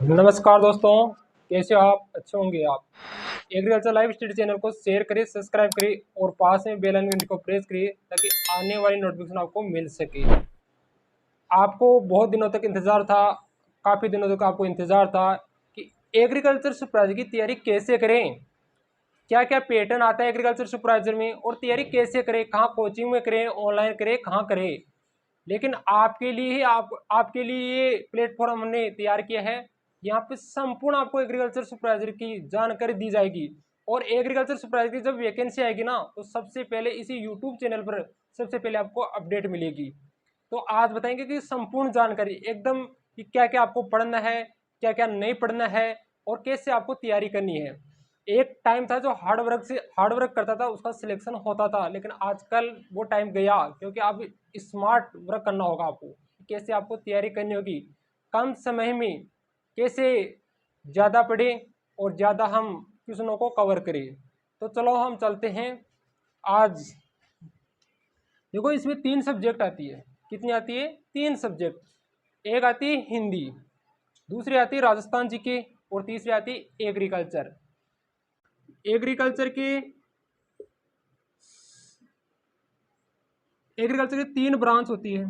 नमस्कार दोस्तों, कैसे हो आप? अच्छे होंगे आप। एग्रीकल्चर लाइव स्टडी चैनल को शेयर करिए, सब्सक्राइब करिए और पास में बेल आइकन को प्रेस करिए ताकि आने वाली नोटिफिकेशन आपको मिल सके। आपको बहुत दिनों तक इंतज़ार था, काफ़ी दिनों तक आपको इंतज़ार था कि एग्रीकल्चर सुपरवाइजर की तैयारी कैसे करें, क्या क्या पैटर्न आता है एग्रीकल्चर सुपरवाइजर में और तैयारी कैसे करें, कहाँ कोचिंग में करें, ऑनलाइन करें, कहाँ करें। लेकिन आपके लिए ही आपके लिए ये प्लेटफॉर्म हमने तैयार किया है। यहाँ पे संपूर्ण आपको एग्रीकल्चर सुपरवाइजर की जानकारी दी जाएगी और एग्रीकल्चर सुपरवाइजर की जब वैकेंसी आएगी ना, तो सबसे पहले इसी यूट्यूब चैनल पर सबसे पहले आपको अपडेट मिलेगी। तो आज बताएंगे कि संपूर्ण जानकारी एकदम कि क्या क्या आपको पढ़ना है, क्या क्या नहीं पढ़ना है और कैसे आपको तैयारी करनी है। एक टाइम था जो हार्ड वर्क करता था उसका सिलेक्शन होता था, लेकिन आजकल वो टाइम गया क्योंकि अब स्मार्ट वर्क करना होगा आपको। कैसे आपको तैयारी करनी होगी, कम समय में कैसे ज़्यादा पढ़ें और ज़्यादा हम क्वेश्चनों को कवर करें। तो चलो हम चलते हैं। आज देखो, इसमें 3 सब्जेक्ट आती है। कितनी आती है? 3 सब्जेक्ट। एक आती है हिंदी, दूसरी आती है राजस्थान जीके और तीसरी आती है एग्रीकल्चर। एग्रीकल्चर के 3 ब्रांच होती है।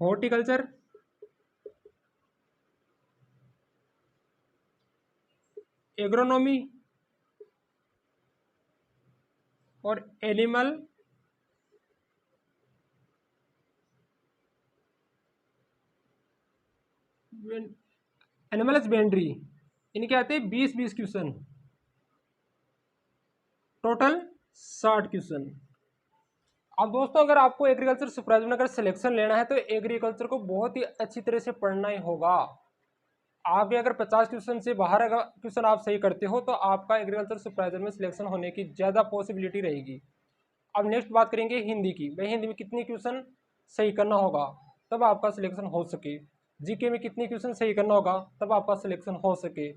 हॉर्टिकल्चर, एग्रोनॉमी और एनिमल हस्बेंड्री। इनके आते हैं 20-20 क्वेश्चन, टोटल 60 क्वेश्चन। अब दोस्तों, अगर आपको एग्रीकल्चर सुपरवाइजर में अगर सिलेक्शन लेना है तो एग्रीकल्चर को बहुत ही अच्छी तरह से पढ़ना ही होगा। आप भी अगर 50 क्वेश्चन से बाहर अगर क्वेश्चन आप सही करते हो तो आपका एग्रीकल्चर सुपरवाइजर में सिलेक्शन होने की ज़्यादा पॉसिबिलिटी रहेगी। अब नेक्स्ट बात करेंगे हिंदी की। भाई, हिंदी में कितनी क्वेश्चन सही करना होगा तब आपका सिलेक्शन हो सके। जीके में कितनी क्वेश्चन सही करना होगा तब आपका सिलेक्शन हो सके।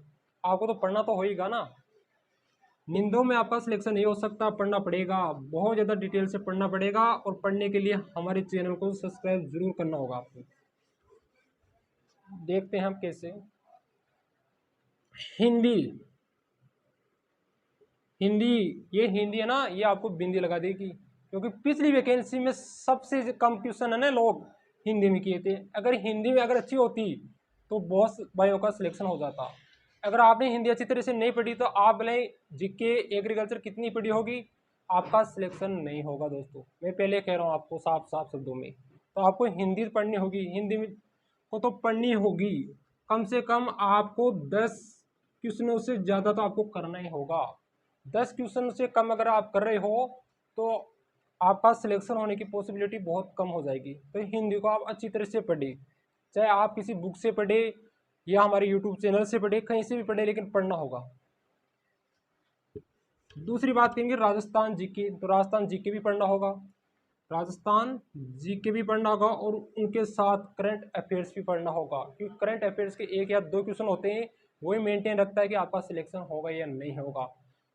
आपको तो पढ़ना तो होएगा ना। निंदों में आपका सिलेक्शन नहीं हो सकता, पढ़ना पड़ेगा, बहुत ज़्यादा डिटेल से पढ़ना पड़ेगा और पढ़ने के लिए हमारे चैनल को सब्सक्राइब जरूर करना होगा आपको। देखते हैं हम कैसे। हिंदी, हिंदी ये हिंदी है ना, ये आपको बिंदी लगा देगी क्योंकि पिछली वैकेंसी में सबसे कम क्वेश्चन है ना लोग हिंदी में किए थे। अगर हिंदी में अगर अच्छी होती तो बहुत भाइयों का सिलेक्शन हो जाता। अगर आपने हिंदी अच्छी तरह से नहीं पढ़ी तो आप भले जीके एग्रीकल्चर कितनी पढ़ी होगी, आपका सिलेक्शन नहीं होगा दोस्तों। मैं पहले कह रहा हूँ आपको साफ साफ शब्दों में। तो आपको हिंदी पढ़नी होगी, हिंदी में को तो पढ़नी होगी। कम से कम आपको 10 क्वेश्चनों से ज़्यादा तो आपको करना ही होगा। 10 क्वेश्चन से कम अगर आप कर रहे हो तो आपका सिलेक्शन होने की पॉसिबिलिटी बहुत कम हो जाएगी। तो हिंदी को आप अच्छी तरह से पढ़े, चाहे आप किसी बुक से पढ़े या हमारे यूट्यूब चैनल से पढ़े, कहीं से भी पढ़े, लेकिन पढ़ना होगा। दूसरी बात करेंगे राजस्थान जीके। तो राजस्थान जीके भी पढ़ना होगा, राजस्थान जीके भी पढ़ना होगा और उनके साथ करंट अफेयर्स भी पढ़ना होगा क्योंकि करंट अफेयर्स के 1 या 2 क्वेश्चन होते हैं, वही मेंटेन रखता है कि आपका सिलेक्शन होगा या नहीं होगा।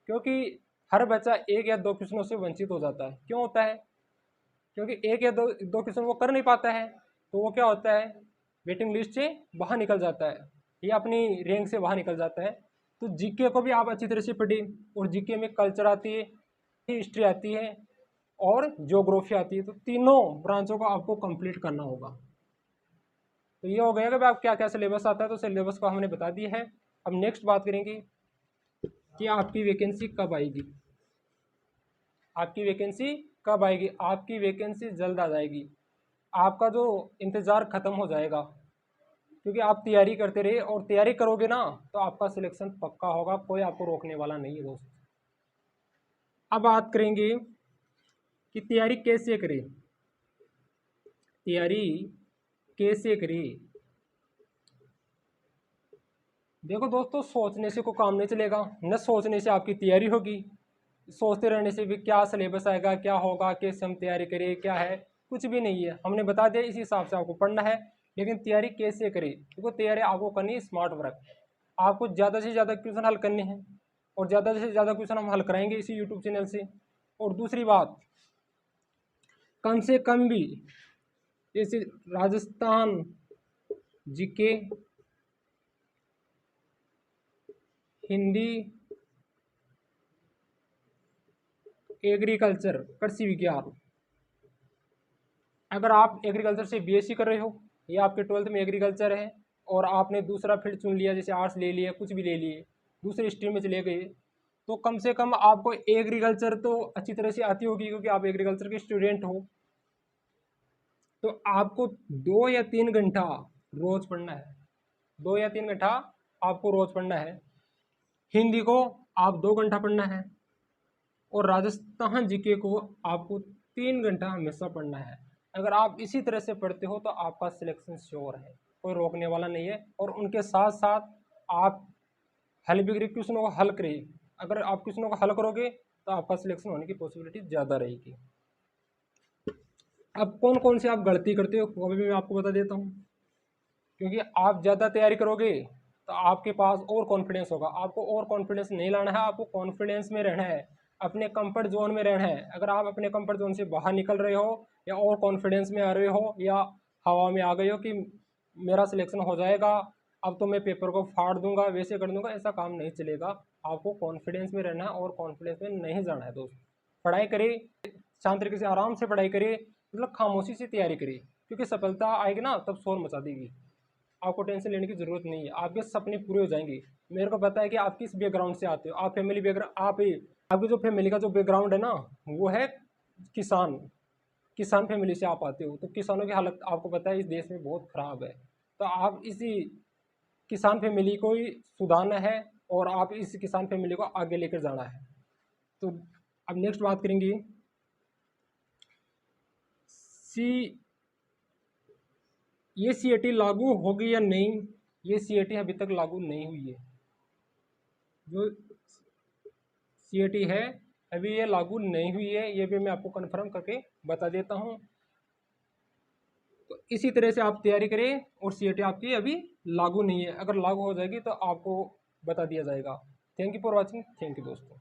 क्योंकि हर बच्चा 1 या 2 क्वेश्चनों से वंचित हो जाता है। क्यों होता है? क्योंकि 1 या 2 क्वेश्चन वो कर नहीं पाता है, तो वो क्या होता है, वेटिंग लिस्ट से बाहर निकल जाता है या अपनी रैंक से बाहर निकल जाता है। तो जीके को भी आप अच्छी तरह से पढ़ें और जीके में कल्चर आती है, हिस्ट्री आती है और ज्योग्राफी आती है। तो तीनों ब्रांचों को आपको कंप्लीट करना होगा। तो ये हो गया कि आप क्या क्या सिलेबस आता है, तो सिलेबस को हमने बता दिया है। अब नेक्स्ट बात करेंगे कि आपकी वैकेंसी कब आएगी। आपकी वैकेंसी कब आएगी? आपकी वैकेंसी जल्द आ जाएगी। आपका जो इंतज़ार ख़त्म हो जाएगा क्योंकि आप तैयारी करते रहे और तैयारी करोगे ना तो आपका सिलेक्शन पक्का होगा, कोई आपको रोकने वाला नहीं है दोस्त। अब बात करेंगे कि तैयारी कैसे करें। तैयारी कैसे करें? देखो दोस्तों, सोचने से कोई काम नहीं चलेगा, न सोचने से आपकी तैयारी होगी। सोचते रहने से भी क्या सिलेबस आएगा, क्या होगा, कैसे हम तैयारी करें, क्या है, कुछ भी नहीं है। हमने बता दिया, इसी हिसाब से आपको पढ़ना है। लेकिन तैयारी कैसे करें? देखो, तैयारी आपको करनी है स्मार्ट वर्क। आपको ज़्यादा से ज़्यादा क्वेश्चन हल करने हैं और ज़्यादा से ज़्यादा क्वेश्चन हम हल कराएंगे इसी यूट्यूब चैनल से। और दूसरी बात, कम से कम भी जैसे राजस्थान जीके, हिंदी, एग्रीकल्चर कृषि विज्ञान। अगर आप एग्रीकल्चर से बीएससी कर रहे हो या आपके 12th में एग्रीकल्चर है और आपने दूसरा फील्ड चुन लिया, जैसे आर्ट्स ले लिया, कुछ भी ले लिए, दूसरे स्ट्रीम में चले गए, तो कम से कम आपको एग्रीकल्चर तो अच्छी तरह से आती होगी क्योंकि आप एग्रीकल्चर के स्टूडेंट हो। तो आपको 2 या 3 घंटा रोज पढ़ना है, 2 या 3 घंटा आपको रोज पढ़ना है। हिंदी को आप 2 घंटा पढ़ना है और राजस्थान जीके को आपको 3 घंटा हमेशा पढ़ना है। अगर आप इसी तरह से पढ़ते हो तो आपका सिलेक्शन श्योर है, कोई रोकने वाला नहीं है। और उनके साथ साथ आप हल भी क्वेश्चनों को हल करिए। अगर आप क्वेश्चनों को हल करोगे तो आपका सिलेक्शन होने की पॉसिबिलिटी ज़्यादा रहेगी। अब कौन कौन से आप गलती करते हो वो भी मैं आपको बता देता हूँ, क्योंकि आप ज़्यादा तैयारी करोगे तो आपके पास और कॉन्फिडेंस होगा। आपको और कॉन्फिडेंस नहीं लाना है, आपको कॉन्फिडेंस में रहना है, अपने कंफर्ट जोन में रहना है। अगर आप अपने कंफर्ट जोन से बाहर निकल रहे हो या और कॉन्फिडेंस में आ रहे हो या हवा में आ गए हो कि मेरा सिलेक्शन हो जाएगा, अब तो मैं पेपर को फाड़ दूंगा, वैसे कर दूंगा, ऐसा काम नहीं चलेगा। आपको कॉन्फिडेंस में रहना है और कॉन्फिडेंस में नहीं जाना है दोस्त। पढ़ाई करिए, शांत तरीके से आराम से पढ़ाई करिए, मतलब खामोशी से तैयारी करिए, क्योंकि सफलता आएगी ना तब शोर मचा देगी। आपको टेंशन लेने की ज़रूरत नहीं है, आपके सपने पूरे हो जाएंगे। मेरे को पता है कि आप किस बैकग्राउंड से आते हो। आप फैमिली बैकग्राउंड, आपकी जो फैमिली का जो बैकग्राउंड है ना वो है किसान, किसान फैमिली से आप आते हो। तो किसानों की हालत आपको पता है इस देश में बहुत ख़राब है। तो आप इसी किसान फैमिली को ही सुधारना है और आप इस किसान फैमिली को आगे लेकर जाना है। तो अब नेक्स्ट बात करेंगे सी ये सीएटी लागू होगी या नहीं। ये सीएटी अभी तक लागू नहीं हुई है। जो सीएटी है अभी ये लागू नहीं हुई है, ये भी मैं आपको कंफर्म करके बता देता हूँ। तो इसी तरह से आप तैयारी करें और सीएटी आपकी अभी लागू नहीं है। अगर लागू हो जाएगी तो आपको बता दिया जाएगा। Thank you for watching. Thank you दोस्तों।